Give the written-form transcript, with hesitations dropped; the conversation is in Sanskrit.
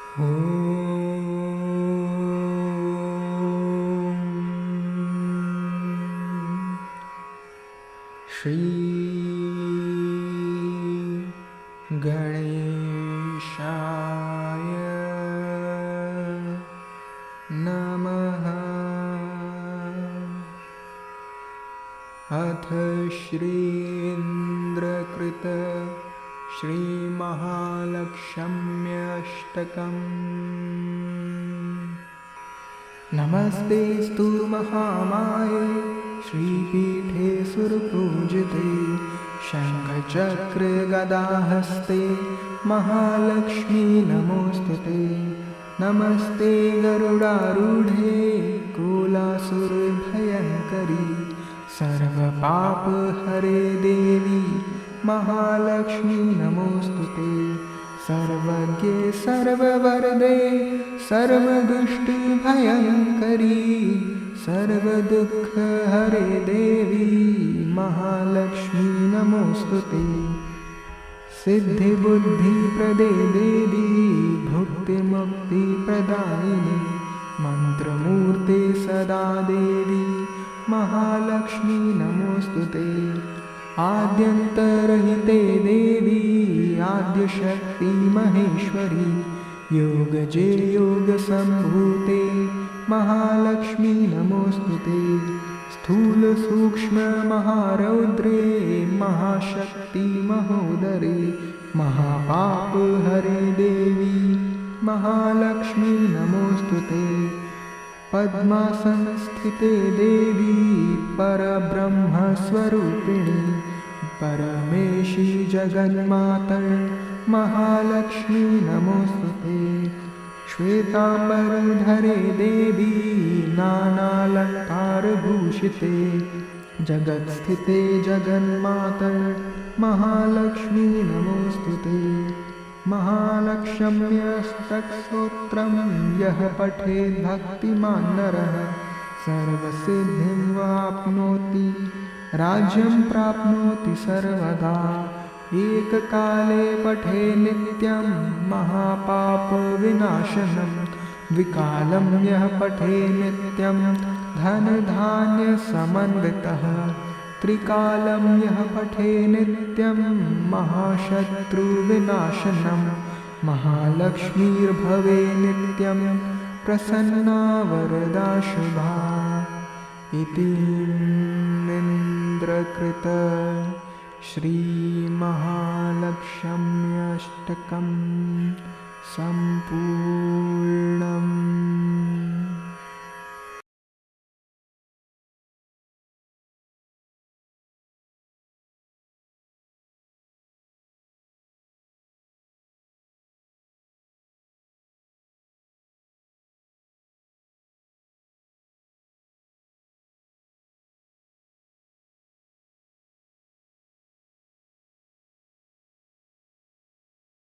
श्री गणेशाय नमः। अथ श्रीन्द्रकृत श्रीमहालक्ष्म्यष्टकम्। नमस्तेस्तु महामाये श्रीपीठे सुरपूजिते, शङ्खचक्रगदाहस्ते महालक्ष्मी नमोऽस्तुते। नमस्ते गरुडारूढे कुलासुरभयङ्करी, सर्वपापहरे देवी महालक्ष्मी नमोऽस्तुते। सर्वज्ञे सर्ववरदे सर्वदुष्टभयङ्करी, सर्वदुःखहरे देवी महालक्ष्मी नमोऽस्तुते। सिद्धिबुद्धिप्रदे देवी भुक्तिमुक्तिप्रदायिनी, मन्त्रमूर्ते सदा देवी महालक्ष्मी नमोऽस्तुते। आद्यन्तरहिते देवी आद्यशक्ति महेश्वरी, योगजे योगसम्भूते महालक्ष्मी नमोऽस्तुते। स्थूलसूक्ष्ममहारौद्रे महाशक्ति महोदरे, महापापहरे देवी महालक्ष्मी नमोऽस्तुते। पद्मासनस्थिते देवी परब्रह्मस्वरूपिणी, परमेशी जगन्मातर महालक्ष्मी नमोऽस्तुते। श्वेताम्बरधरे देवी नानालङ्कारभूषिते, जगत्स्थिते जगन्मातर महालक्ष्मी नमोऽस्तुते। महालक्ष्म्यष्टकस्तोत्रं यः पठेत् भक्तिमान् नरः, सर्वसिद्धिं वाप्नोति राज्यं प्राप्नोति सर्वदा। एककाले पठे नित्यं महापापविनाशनं, द्विकालं यः पठे नित्यं धनधान्यसमन्वितः, त्रिकालं यः पठे नित्यं महाशत्रुविनाशनं, महालक्ष्मीर्भवे नित्यं प्रसन्ना वरदा शुभा। इति इन्द्रकृत श्रीमहालक्ष्म्यष्टकं सम्पूर्णम्।